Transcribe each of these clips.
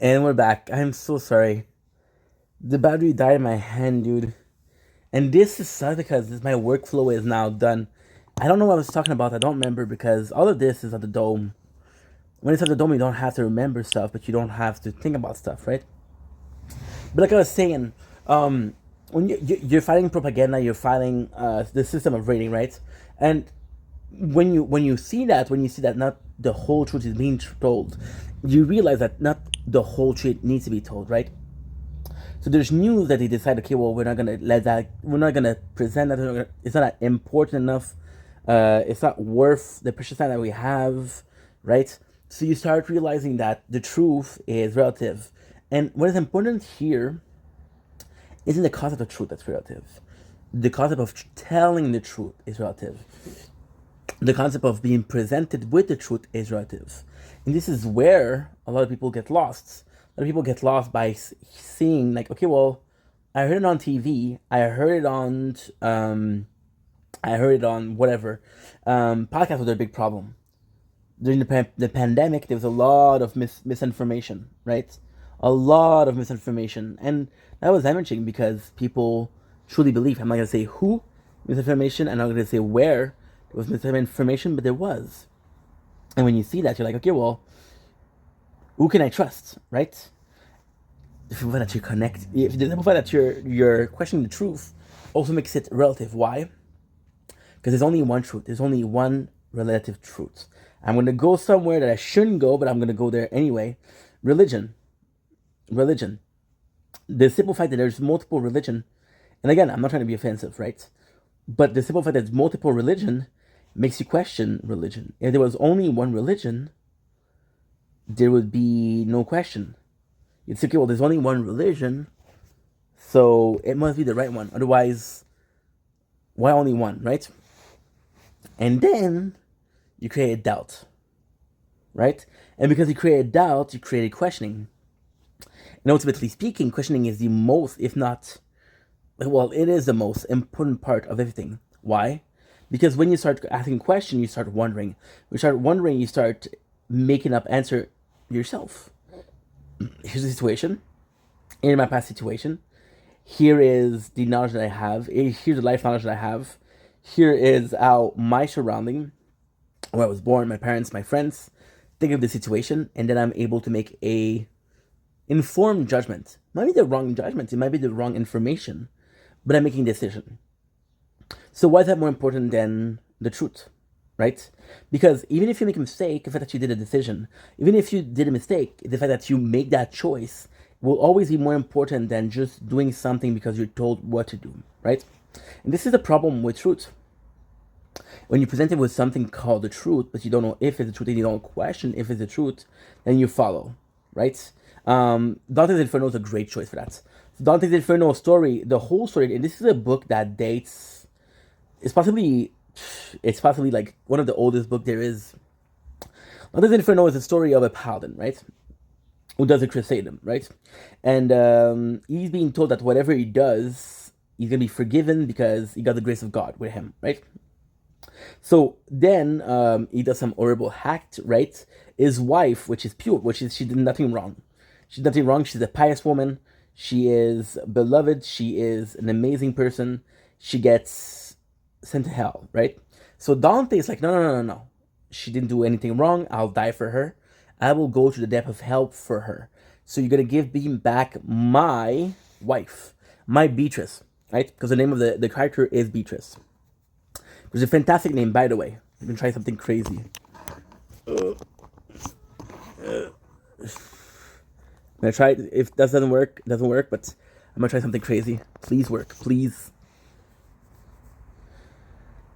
And we're back. I'm so sorry. The battery died in my hand, dude. And this is sad because my workflow is now done. I don't know what I was talking about. I don't remember because all of this is at the dome. When it's at the dome, you don't have to remember stuff, but you don't have to think about stuff, right? But like I was saying, um, when you're fighting propaganda, you're fighting the system of rating, right? And when you see that not the whole truth is being told, you realize that not the whole truth needs to be told, right? So there's news that they decide, okay, well, we're not gonna let that, we're not gonna present that. It's not important enough. It's not worth the precious time that we have, right? So you start realizing that the truth is relative, and what is important here isn't the concept of truth that's relative. The concept of telling the truth is relative. The concept of being presented with the truth is relative. And this is where a lot of people get lost. A lot of people get lost by seeing, like, okay, well, I heard it on TV, I heard it on whatever. Podcasts were a big problem. During the pandemic, there was a lot of misinformation, right? A lot of misinformation. And that was damaging because people truly believe. I'm not going to say who misinformation, I'm not going to say where there was misinformation, but there was. And when you see that, you're like, okay, well, who can I trust, right? If you find that you connect, if the simple fact that you're questioning the truth also makes it relative. Why? Because there's only one truth. There's only one relative truth. I'm going to go somewhere that I shouldn't go, but I'm going to go there anyway. Religion. Religion. The simple fact that there's multiple religion, and again, I'm not trying to be offensive, right? But the simple fact that there's multiple religion makes you question religion. If there was only one religion, there would be no question. You'd say, okay, well, there's only one religion, so it must be the right one. Otherwise, why only one, right? And then you create doubt, right? And because you create doubt, you create questioning. And ultimately speaking, questioning is the most, if not, well, it is the most important part of everything. Why? Because when you start asking questions, you start wondering. When you start wondering, you start making up answer yourself. Here's the situation. In my past situation, here is the knowledge that I have. Here's the life knowledge that I have. Here is how my surrounding, where I was born, my parents, my friends, think of the situation, and then I'm able to make a informed judgment. It might be the wrong judgment. It might be the wrong information, but I'm making a decision. So why is that more important than the truth, right? Because even if you make a mistake, the fact that you did a decision, even if you did a mistake, the fact that you make that choice will always be more important than just doing something because you're told what to do, right? And this is the problem with truth. When you present it with something called the truth, but you don't know if it's the truth and you don't question if it's the truth, then you follow, right? Dante's Inferno is a great choice for that. Dante's Inferno story, the whole story, and this is a book that dates. It's possibly, it's possibly like one of the oldest book there is. Dante's Inferno is a story of a paladin, right? Who does a crusade, right? And he's being told that whatever he does, he's gonna be forgiven because he got the grace of God with him, right? So then he does some horrible act, right? His wife, which is pure, which is she did nothing wrong. She did nothing wrong. She's a pious woman. She is beloved. She is an amazing person. She gets sent to hell, right? So Dante is like, no, no, no, no, no. She didn't do anything wrong. I'll die for her. I will go to the depth of hell for her. So you gotta give me back my wife, my Beatrice, right? Because the name of the character is Beatrice. It's a fantastic name, by the way. You can try something crazy. I'm gonna try. If that doesn't work, it doesn't work. But I'm gonna try something crazy. Please work, please.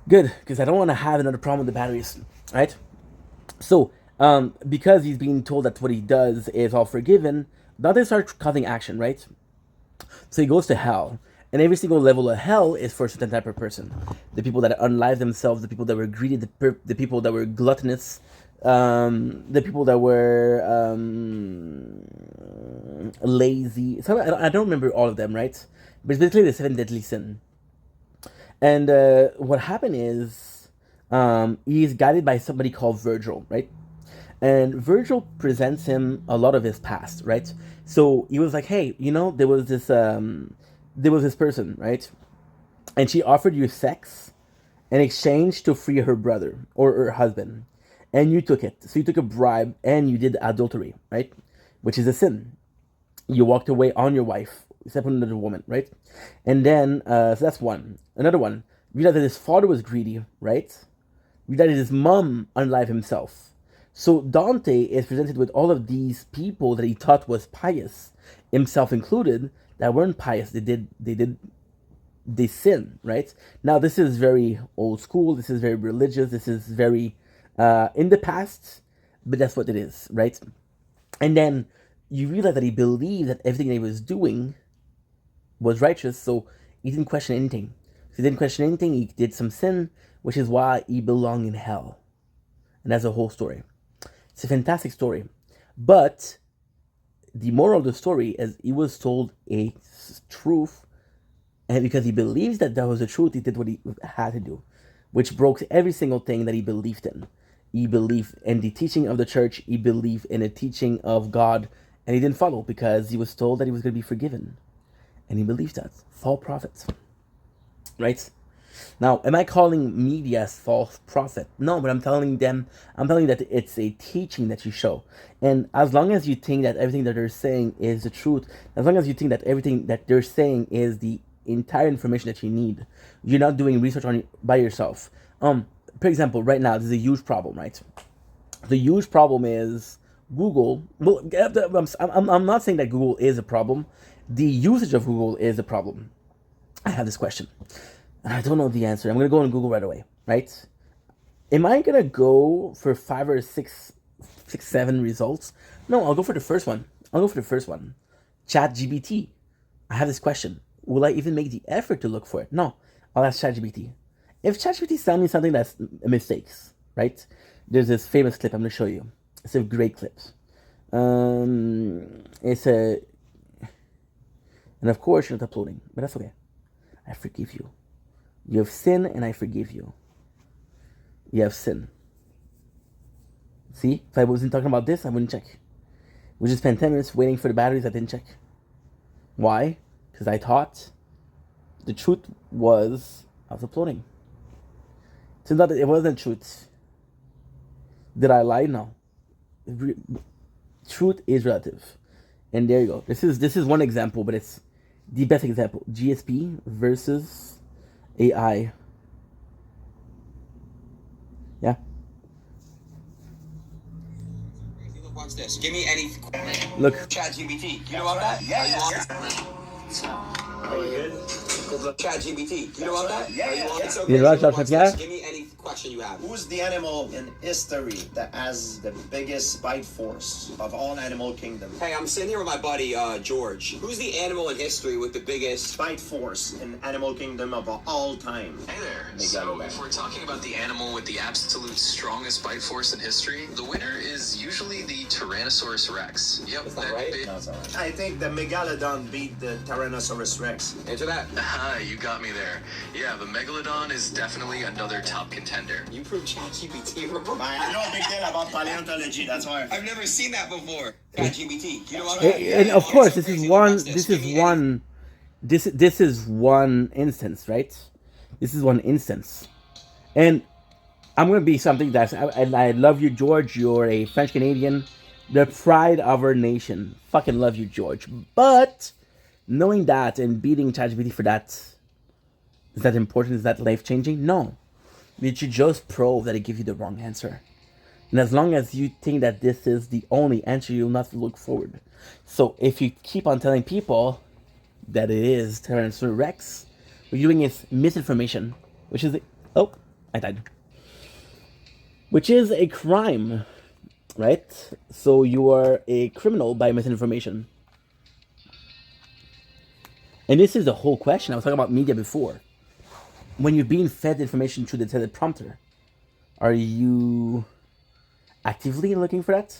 Good, because I don't want to have another problem with the batteries. Right. So, because he's being told that what he does is all forgiven, Dante starts causing action. Right. So he goes to hell. And every single level of hell is for a certain type of person. The people that unalive themselves, the people that were greedy, the people that were gluttonous, the people that were lazy. So I don't remember all of them, right? But it's basically the seven deadly sin. And what happened is he's guided by somebody called Virgil, right? And Virgil presents him a lot of his past, right? So he was like, hey, there was this person, right? And she offered you sex in exchange to free her brother or her husband. And you took it. So you took a bribe and you did adultery, right? Which is a sin. You walked away on your wife, except with another woman, right? And then, so that's one. Another one, you realized that his father was greedy, right? You realized that his mom unalived himself. So Dante is presented with all of these people that he thought was pious, himself included, that weren't pious. They sin, right? Now this is very old school. This is very religious. This is very in the past, but that's what it is, right? And then you realize that he believed that everything that he was doing was righteous, so he didn't question anything. So he didn't question anything. He did some sin, which is why he belonged in hell. And that's the whole story. It's a fantastic story, but the moral of the story is he was told a truth, and because he believes that that was the truth, he did what he had to do, which broke every single thing that he believed in. He believed in the teaching of the church, he believed in the teaching of God, and he didn't follow because he was told that he was going to be forgiven. And he believed that. False prophets. Right? Now, am I calling media false prophet? No, but I'm telling you that it's a teaching that you show. And as long as you think that everything that they're saying is the truth, as long as you think that everything that they're saying is the entire information that you need, you're not doing research on by yourself. For example, right now, this is a huge problem, right? The huge problem is Google. Well, I'm not saying that Google is a problem. The usage of Google is a problem. I have this question. I don't know the answer. I'm gonna go on Google right away, right? Am I gonna go for 7 results? No, I'll go for the first one. ChatGPT. I have this question. Will I even make the effort to look for it? No, I'll ask ChatGPT. If ChatGPT tells me something that's mistakes, right? There's this famous clip I'm gonna show you. It's a great clip. It's a, and of course you're not uploading, but that's okay. I forgive you. You have sinned and I forgive you. You have sinned. See, if I wasn't talking about this, I wouldn't check. We just spent 10 minutes waiting for the batteries. I didn't check. Why? Because I thought the truth was I was uploading. Turns out that it wasn't truth. Did I lie? No. Truth is relative. And there you go. This is one example, but it's the best example. GSP versus AI. Yeah. Watch this. Give me any. Look. ChatGPT. You know about that? Yeah. Are you good? ChatGPT. You know about that? Yeah. It's okay. Watch this. Give me any question you have. Who's the animal in history that has the biggest bite force of all animal kingdom? Hey, I'm sitting here with my buddy George. Who's the animal in history with the biggest bite force in animal kingdom of all time? Hey there. So if we're talking about the animal with the absolute strongest bite force in history, the winner is usually the Tyrannosaurus Rex. Yep. Is that right? No, right. I think the Megalodon beat the Tyrannosaurus Rex. Answer that. You got me there. Yeah, the Megalodon is definitely another top contender. You proved ChatGPT wrong. I know a big deal about paleontology, that's why. I've never seen that before. ChatGPT. You know what? And of course, this is one instance, right? This is one instance. And I'm going to be something that's, I love you, George. You're a French Canadian, the pride of our nation. Fucking love you, George. But knowing that and beating ChatGPT for that, is that important? Is that life changing? No. It should just prove that it gives you the wrong answer. And as long as you think that this is the only answer, you'll not look forward. So if you keep on telling people that it is Tyrannosaurus Rex, what you're doing is misinformation, which is I died. Which is a crime, right? So you are a criminal by misinformation. And this is the whole question. I was talking about media before. When you're being fed information through the teleprompter, are you actively looking for that?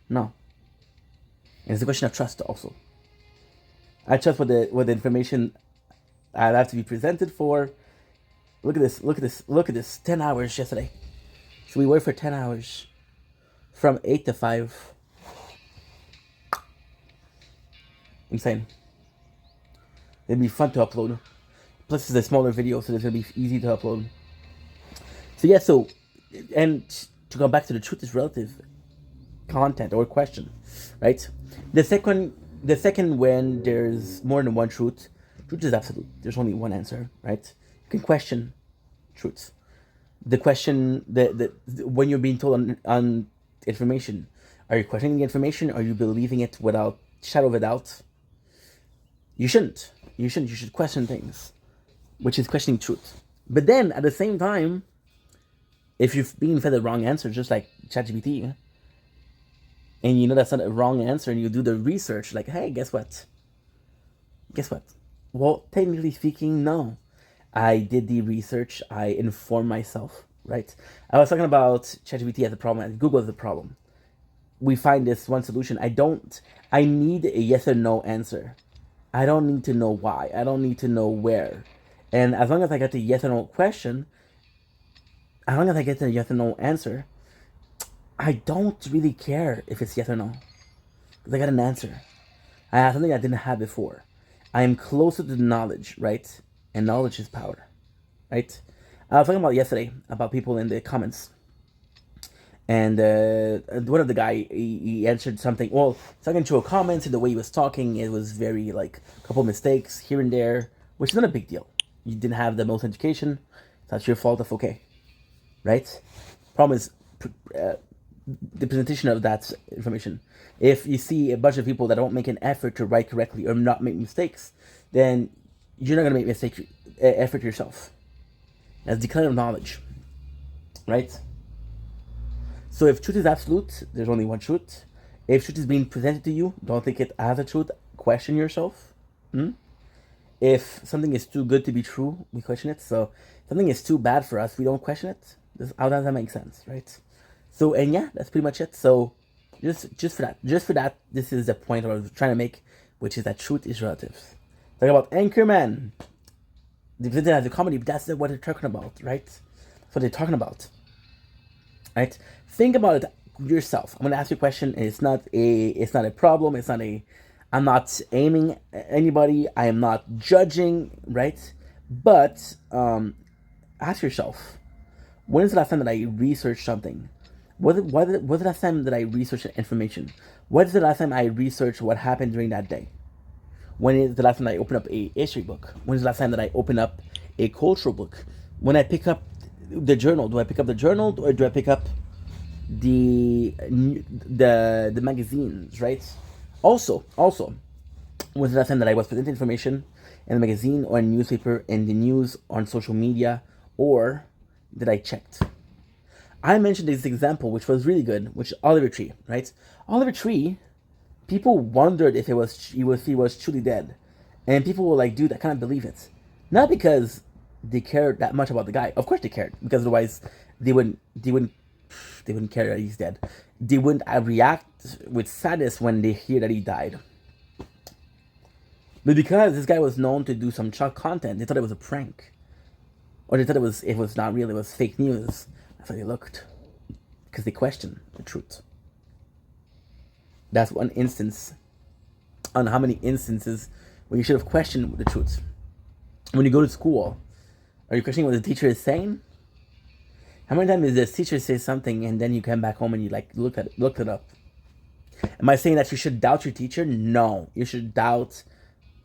No. And it's a question of trust also. I trust what the information I have to be presented for. Look at this. 10 hours yesterday. So we worked for 10 hours. from 8 to 5. Insane. It'd be fun to upload. Plus, it's a smaller video, so it's gonna be easy to upload. So yeah, and to go back to the truth is relative content or question, right? The second when there's more than one truth is absolute. There's only one answer, right? You can question truths. The question, when you're being told on information, are you questioning the information? Or are you believing it without shadow of a doubt? You shouldn't. You should question things, which is questioning truth. But then at the same time, if you've been fed the wrong answer, just like ChatGPT, and you know that's not a wrong answer, and you do the research, like, hey, guess what? Well, technically speaking, no. I did the research. I informed myself, right? I was talking about ChatGPT as a problem and Google as a problem. We find this one solution. I need a yes or no answer. I don't need to know why. I don't need to know where. And as long as I get the yes or no question, as long as I get the yes or no answer, I don't really care if it's yes or no. Because I got an answer. I have something I didn't have before. I am closer to knowledge, right? And knowledge is power, right? I was talking about yesterday about people in the comments. And one of the guy, he answered something. Well, talking to a comment, and the way he was talking, it was very like a couple mistakes here and there, which is not a big deal. You didn't have the most education. That's your fault. That's okay, right? Problem is the presentation of that information. If you see a bunch of people that don't make an effort to write correctly or not make mistakes, then you're not going to make effort yourself. That's decline of knowledge, right? So if truth is absolute, there's only one truth. If truth is being presented to you, don't take it as a truth. Question yourself. If something is too good to be true, we question it. So if something is too bad for us, we don't question it. How does that make sense, right? So, and yeah, that's pretty much it. So just for that, this is the point I was trying to make, which is that truth is relative. Talk about Anchorman. They presented it as a comedy, but that's what they're talking about, right? That's what they're talking about, right? Think about it yourself. I'm gonna ask you a question, and it's not a problem. I'm not aiming at anybody. I am not judging, right? But ask yourself, when is the last time that I researched something? What's the last time that I researched information? What is the last time I researched what happened during that day? When is the last time I opened up a history book? When is the last time that I opened up a cultural book? When I pick up the journal, do I pick up the journal or do I pick up the magazines, right? Also, when's the last time that I was presented information in a magazine or a newspaper, in the news, on social media, or that I checked? I mentioned this example, which was really good, which Oliver Tree, right? Oliver Tree, people wondered if he was truly dead, and people were like, "Dude, I can't believe it." Not because they cared that much about the guy. Of course they cared, because otherwise they wouldn't care that he's dead. They wouldn't react with sadness when they hear that he died. But because this guy was known to do some shock content, they thought it was a prank, or they thought it was not real. It was fake news. That's how they looked, because they questioned the truth. That's one instance on how many instances when you should have questioned the truth. When you go to school, are you questioning what the teacher is saying? How many times does the teacher say something and then you come back home and you like look it up? Am I saying that you should doubt your teacher? No, you should doubt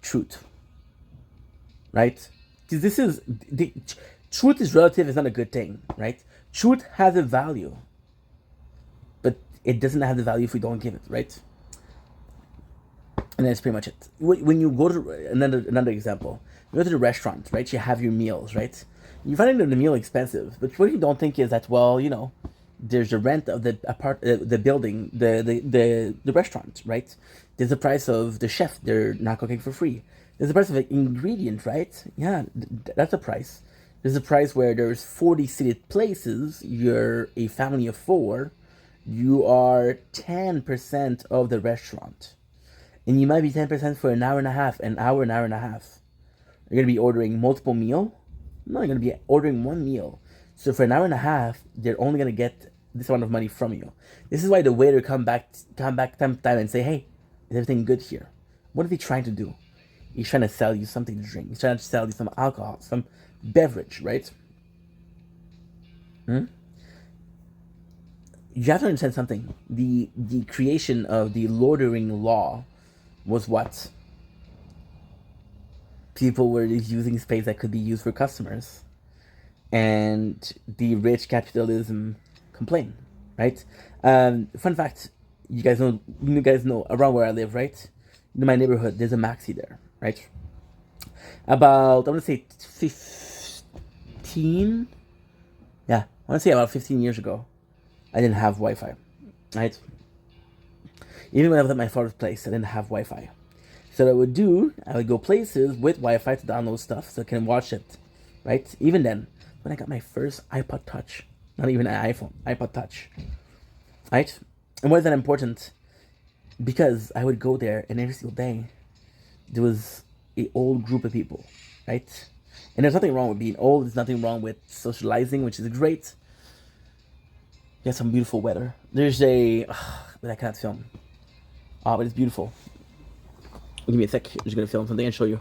truth, right? Because truth is relative. It's not a good thing, right? Truth has a value, but it doesn't have the value if we don't give it, right? And that's pretty much it. When you go to another example, you go to the restaurant, right? You have your meals, right? You find the meal expensive, but what you don't think is that, well, you know, there's the rent of the building, the restaurant, right? There's the price of the chef; they're not cooking for free. There's the price of the ingredient, right? Yeah, that's a price. There's a price where there's 40 seated places. You're a family of 4. You are 10% of the restaurant, and you might be 10% for an hour and a half. You're gonna be ordering multiple meal. No, you're gonna be ordering one meal. So for an hour and a half, they're only gonna get this amount of money from you. This is why the waiter come back time to time and say, hey, is everything good here? What is he trying to do? He's trying to sell you something to drink. He's trying to sell you some alcohol, some beverage, right? You have to understand something. The creation of the loitering law was what? People were using space that could be used for customers. And the rich capitalism complain, right? Fun fact, you guys know around where I live, right? In my neighborhood, there's a Maxi there, right? About, I want to say 15, yeah, I want to say about 15 years ago, I didn't have Wi-Fi, right? Even when I was at my father's place, I didn't have Wi-Fi. So what I would do, I would go places with Wi-Fi to download stuff so I can watch it, right? Even then, when I got my first iPod Touch, not even an iPhone, iPod Touch, right? And why is that important? Because I would go there, and every single day, there was an old group of people, right? And there's nothing wrong with being old. There's nothing wrong with socializing, which is great. You have some beautiful weather. There's but I can't film. But it's beautiful. Give me a sec. I'm just gonna film something and show you.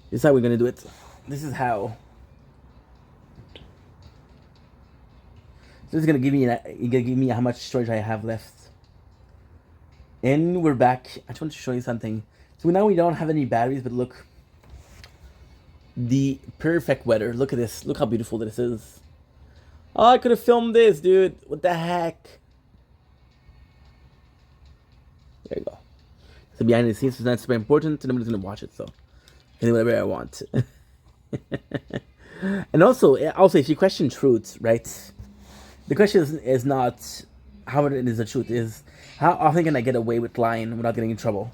This is how we're gonna do it. This is how. So this is gonna give me how much storage I have left. And we're back. I just want to show you something. So now we don't have any batteries, but look. The perfect weather. Look at this. Look how beautiful this is. Oh, I could have filmed this, dude. What the heck? There you go. So behind the scenes is not super important, and nobody's gonna watch it, so I do whatever I want. And also, if you question truth, right? The question is not how it is the truth, is how often can I get away with lying without getting in trouble?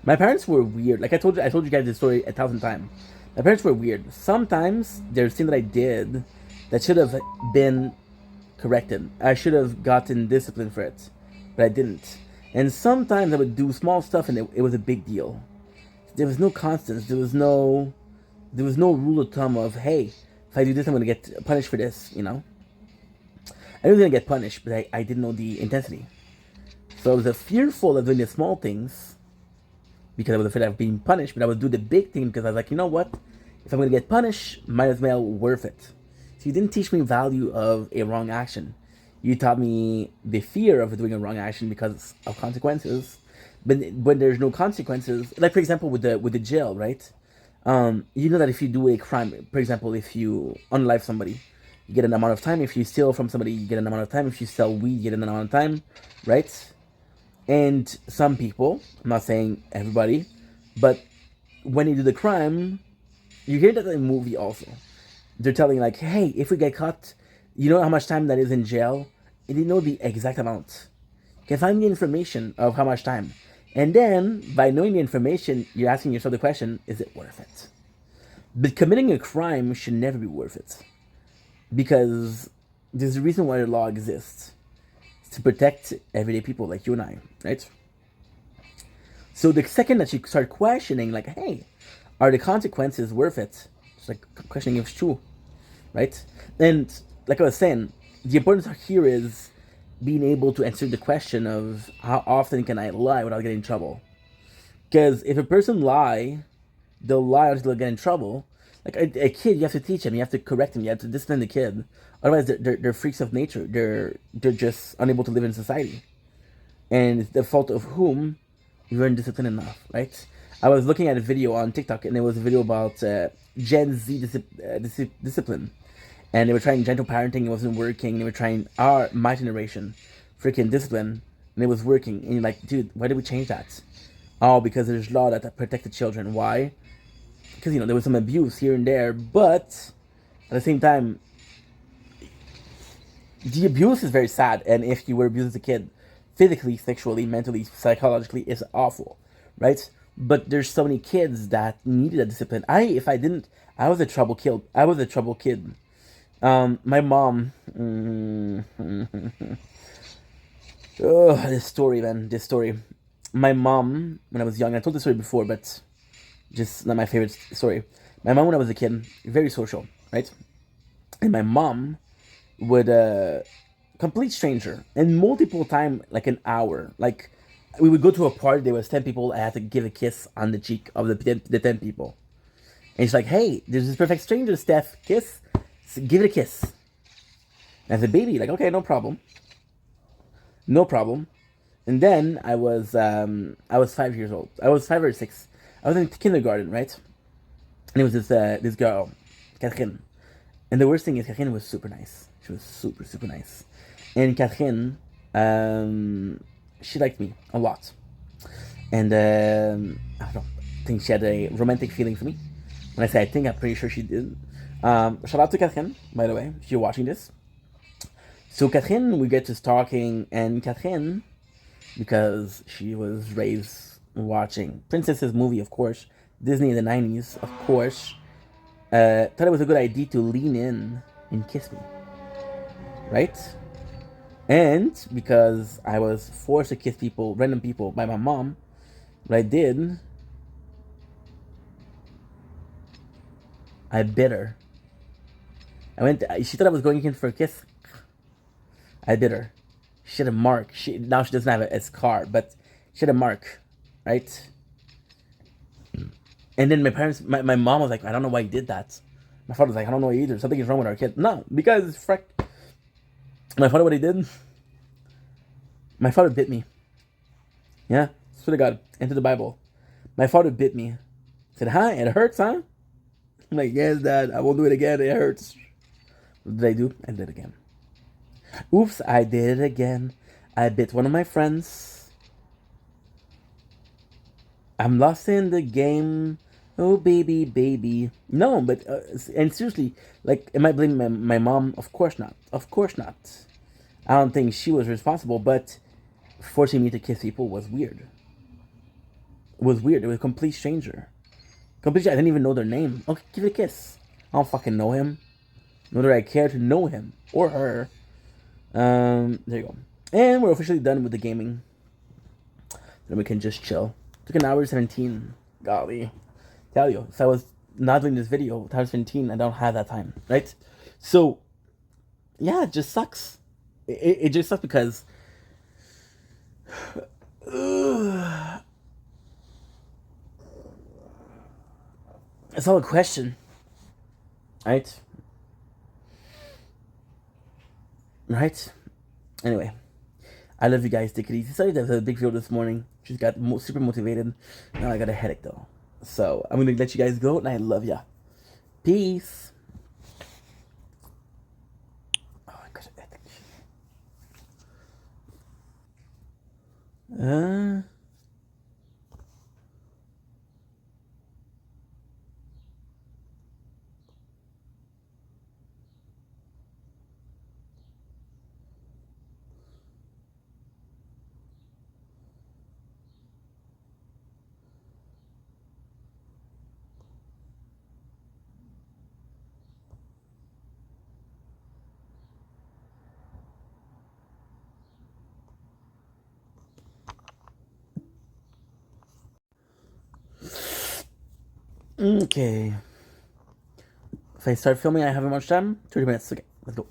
My parents were weird. Like I told you guys this story 1,000 times. My parents were weird. Sometimes there's things that I did that should have been corrected. I should have gotten discipline for it, but I didn't. And sometimes I would do small stuff, and it was a big deal. There was no constance. There was no rule of thumb of, hey, if I do this, I'm gonna get punished for this. You know, I was gonna get punished, but I didn't know the intensity. So I was fearful of doing the small things because I was afraid of being punished. But I would do the big thing because I was like, you know what? If I'm gonna get punished, might as well worth it. So you didn't teach me value of a wrong action. You taught me the fear of doing a wrong action because of consequences. But when there's no consequences, like for example with the jail, right? You know that if you do a crime, for example, if you unalive somebody, you get an amount of time. If you steal from somebody, you get an amount of time. If you sell weed, you get an amount of time, right? And some people, I'm not saying everybody, but when you do the crime, you hear that in a movie also. They're telling like, hey, if we get caught, you know how much time that is in jail? And you know the exact amount. You can find the information of how much time. And then, by knowing the information, you're asking yourself the question, is it worth it? But committing a crime should never be worth it. Because there's a reason why the law exists. It's to protect everyday people like you and I, right? So the second that you start questioning, like, hey, are the consequences worth it? It's like questioning if it's true, right? And like I was saying, the importance here is being able to answer the question of how often can I lie without getting in trouble? Because if a person they'll lie until they get in trouble. Like a kid, you have to teach him, you have to correct him, you have to discipline the kid. Otherwise, they're freaks of nature. They're just unable to live in society, and it's the fault of whom you weren't disciplined enough, right? I was looking at a video on TikTok, and it was a video about Gen Z discipline. And they were trying gentle parenting, it wasn't working. They were trying my generation, freaking discipline, and it was working. And you're like, dude, why did we change that? Oh, because there's law that protect the children. Why? Because, there was some abuse here and there, but at the same time, the abuse is very sad. And if you were abused as a kid, physically, sexually, mentally, psychologically, it's awful, right? But there's so many kids that needed a discipline. I was a trouble kid. My mom. This story. My mom, when I was young, I told this story before, but just not my favorite story. My mom, when I was a kid, very social, right? And my mom would complete stranger, and multiple time, like an hour. Like we would go to a party, there was 10 people, I had to give a kiss on the cheek of the 10 people. And she's like, hey, there's this perfect stranger, Steph, kiss, so give it a kiss. And as a baby, like, okay, no problem. No problem. And then I was 5 years old. I was 5 or 6. I was in kindergarten, right? And it was this girl, Catherine. And the worst thing is Catherine was super nice. She was super, super nice. And Catherine, she liked me a lot. And I don't know, I think she had a romantic feeling for me. When I say I think, I'm pretty sure she did. Shout out to Catherine, by the way, if you're watching this. So Catherine, we get to talking, and Catherine, because she was raised watching Princesses movie, of course, Disney in the 90s, of course, thought it was a good idea to lean in and kiss me, right? And because I was forced to kiss people, random people, by my mom, what I did, I bit her. She thought I was going in for a kiss. I bit her. She had a mark. Now she doesn't have a scar, but she had a mark, right? And then my mom was like, I don't know why you did that. My father was like, I don't know either. Something is wrong with our kid. No, because my father, what he did, my father bit me. Yeah, swear to God, into the Bible. My father bit me. Said, hi, it hurts, huh? I'm like, yes, Dad, I won't do it again. It hurts. What did I do? I did it again. Oops, I did it again. I bit one of my friends. I'm lost in the game. Oh, baby, baby. No, but, and seriously, like, am I blaming my mom? Of course not. Of course not. I don't think she was responsible, but forcing me to kiss people was weird. It was weird. It was a complete stranger. Complete. I didn't even know their name. Okay, give it a kiss. I don't fucking know him. Nor do I care to know him or her. There you go. And we're officially done with the gaming. Then we can just chill. Took an hour 17. Golly. Tell you, if I was not doing this video, 17, I don't have that time, right? So, yeah, it just sucks. It just sucks because it's all a question, right? Right? Anyway, I love you guys. Take it easy. Sorry that was a big video this morning. Just got super motivated. Now I got a headache though. So I'm gonna let you guys go, and I love ya. Peace. Oh, I got a headache. Okay. If I start filming, I haven't much time. 30 minutes. Okay, let's go.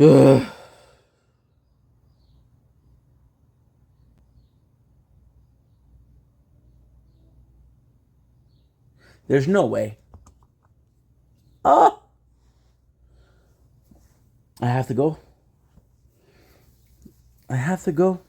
Ugh. There's no way. Oh! I have to go. I have to go.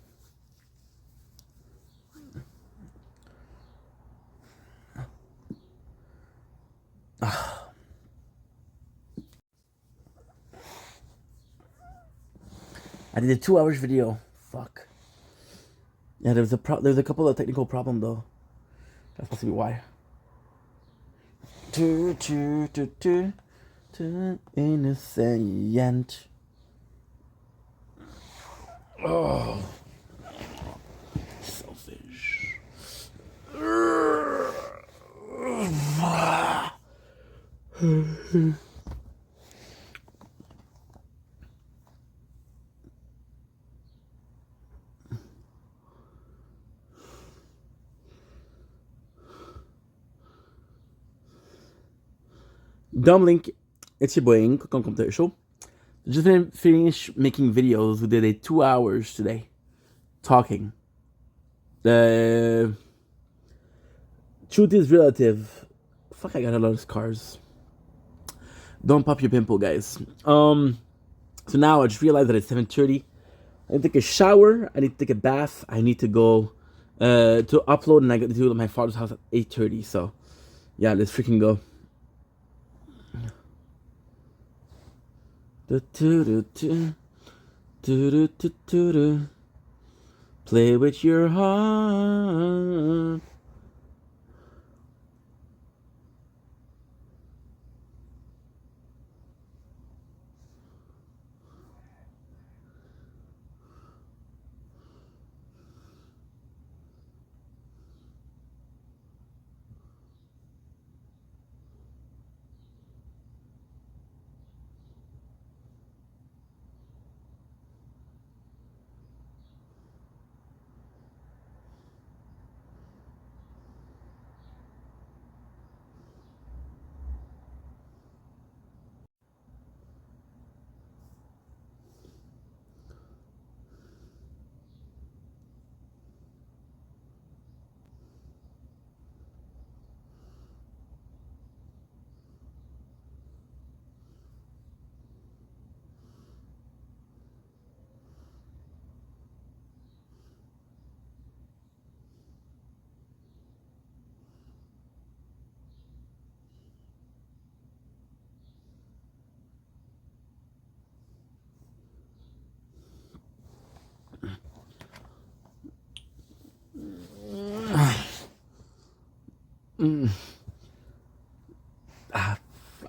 I did a 2 hours video. Fuck. Yeah, there was a couple of technical problem though. That's supposed to be why. Innocent. Oh, selfish. Dumb Link, it's your boy Ink, come to the show. Just finished making videos. We did a 2 hours today talking. Truth is relative. Fuck, I got a lot of scars. Don't pop your pimple, guys. So now I just realized that it's 7:30. I need to take a shower. I need to take a bath. I need to go to upload, and I got to do it at my father's house at 8:30. So yeah, let's freaking go. Play with your heart.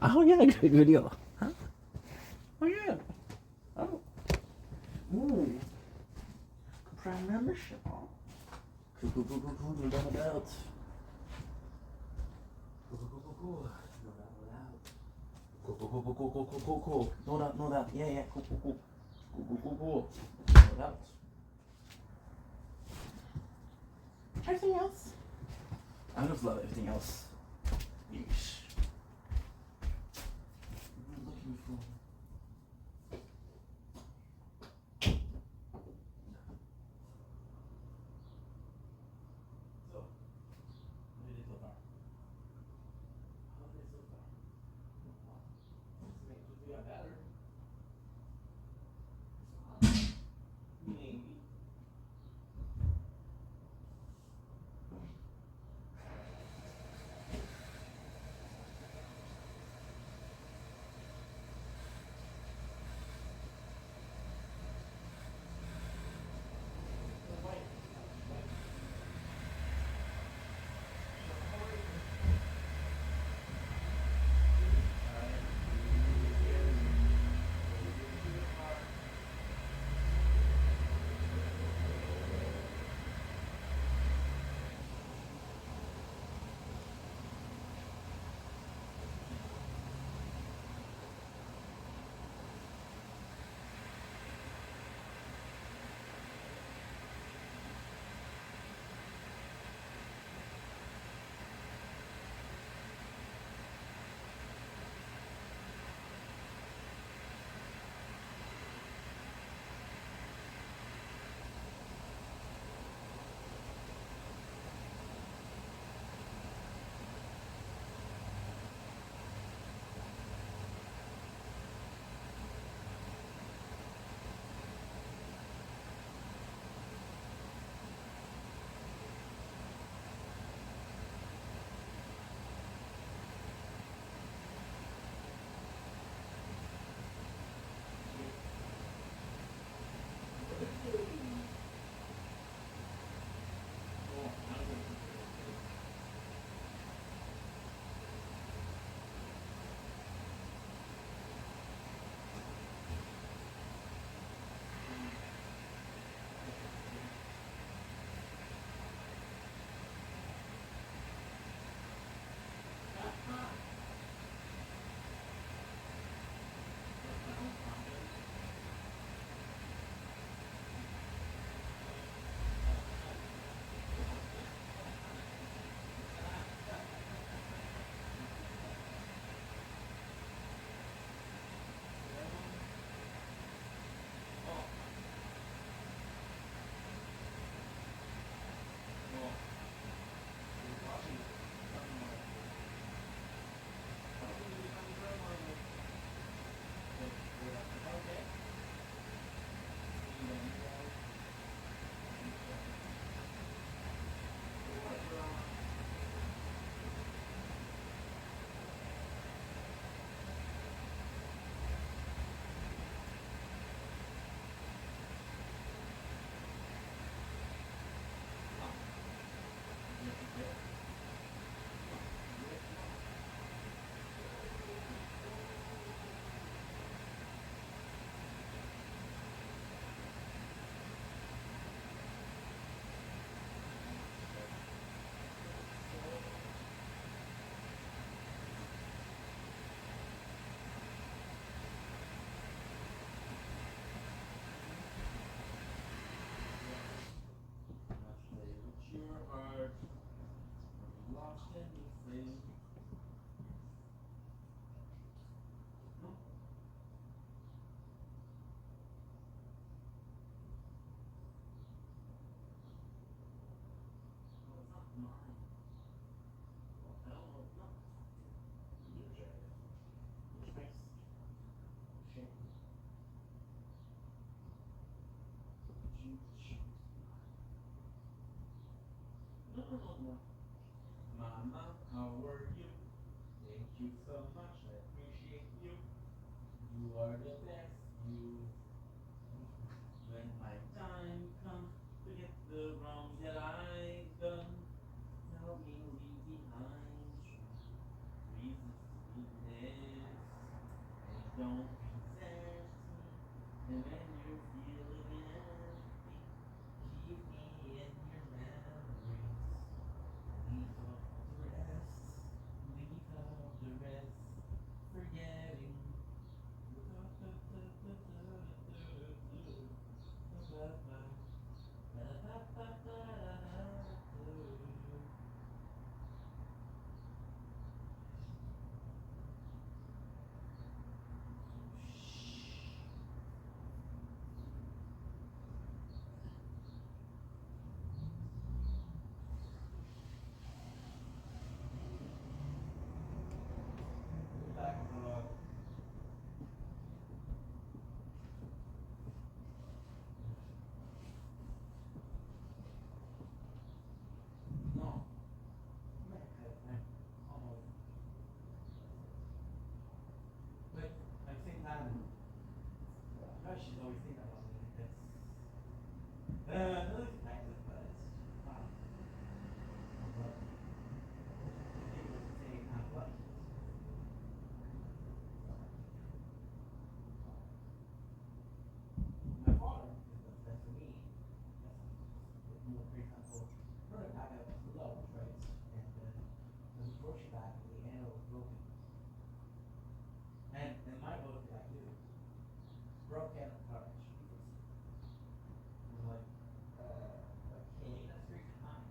Oh yeah, good video. Huh? Oh yeah. Oh. Ooh. Prime membership. Oh. Cool. No doubt about. Cool. No doubt about. Cool. No doubt. Yeah. Cool. No doubt. Everything else? I just love everything else. Yeesh. I'm looking for. So, what did it look like? How did it look like? We got better. Maybe. Mama, how are you? Thank you so much. I appreciate you. You are the best. You. When my time comes to get the wrongs that I've done, help me leave behind reasons to weakness. And don't resent me. And when you're feeling empty, keep me in your memories. Leave out the rest. Leave out the rest. Forgetting. No, almost. But at the same time, she's always thinking about me like this. Another perspective, but wow. But I think it was the same kind of luck. My father is what's best for me. That's more, for example, another pack I was below, right? And there's a grocery bag and the handle was broken. And my grocery bag too. Broken apart. I'm like, okay, that's very kind.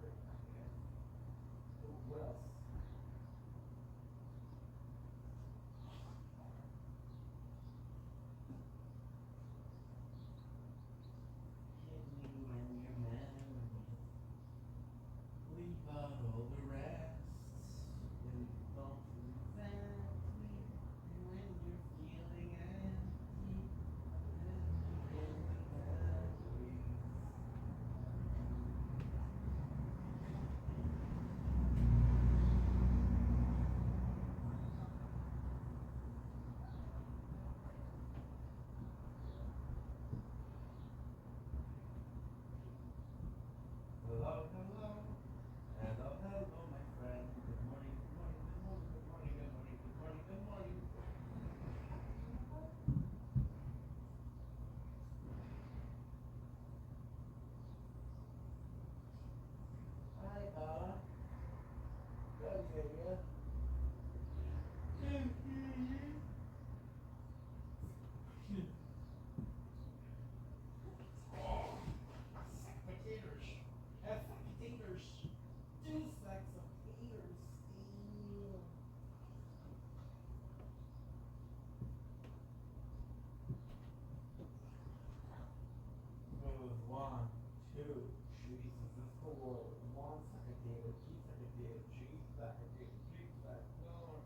Very kind, yeah. What else? Hit me when you're memories. Leave out all the rest. And don't resent me. And when you're feeling empty, let me in the memories. Hello, hello. Hello, hello, my friend. Good morning, good morning, good morning, good morning, good morning, good morning, good morning. Hi, Bella. Good to hear you. Sack potatoes. Have sack potatoes. 2 sacks of potatoes. Ew. Move 1, 2, 3, 4. 1 sack potato, 2 sack potato, 3 sack potato, 3 sack. No.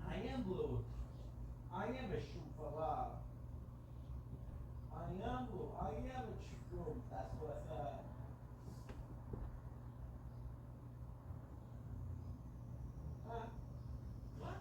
I am blue. I am a shufala. I am blue. I am a shroom. That's what I said. Huh? What?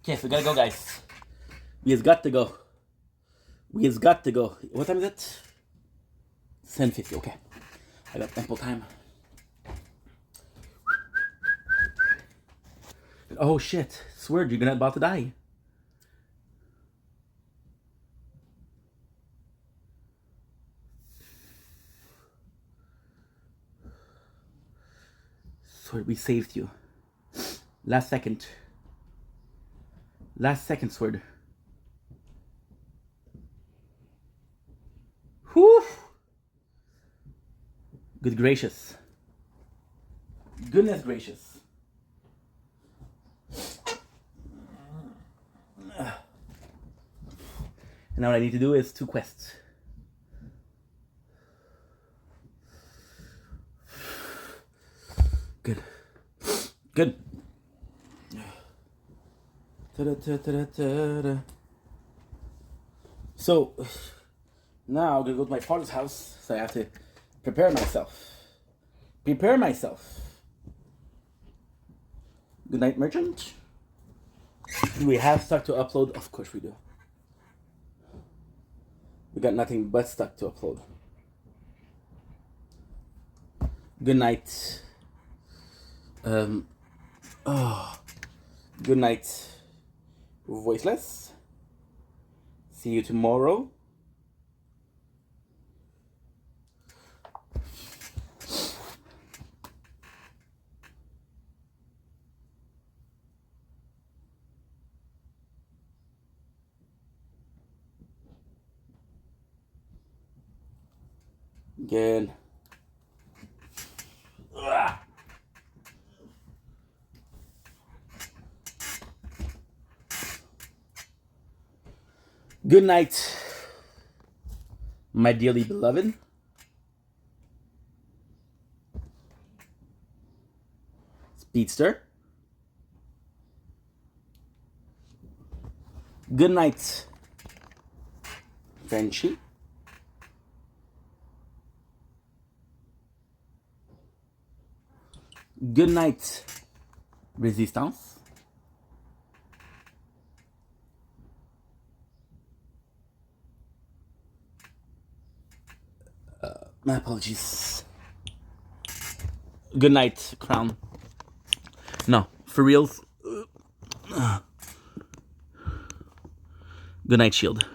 Okay, so we gotta go, guys. We has got to go. We has got to go. What time is it? 10:50. Okay, I got ample time. Oh shit! Swear, you're gonna about to die. Swear, we saved you. Last second. Last second, Sword. Whew. Good gracious. Goodness gracious. And now what I need to do is 2 quests. Good. Good. Ta-da, ta-da, ta-da. So now I'm gonna go to my father's house, so I have to prepare myself. Prepare myself. Good night, merchant. Do we have stuff to upload? Of course we do. We got nothing but stuff to upload. Good night. Good night, voiceless. See you tomorrow. Again. Good night, my dearly beloved. Speedster. Good night, Frenchie. Good night, Resistance. My apologies. Good night, Crown. No, for reals. Good night, Shield.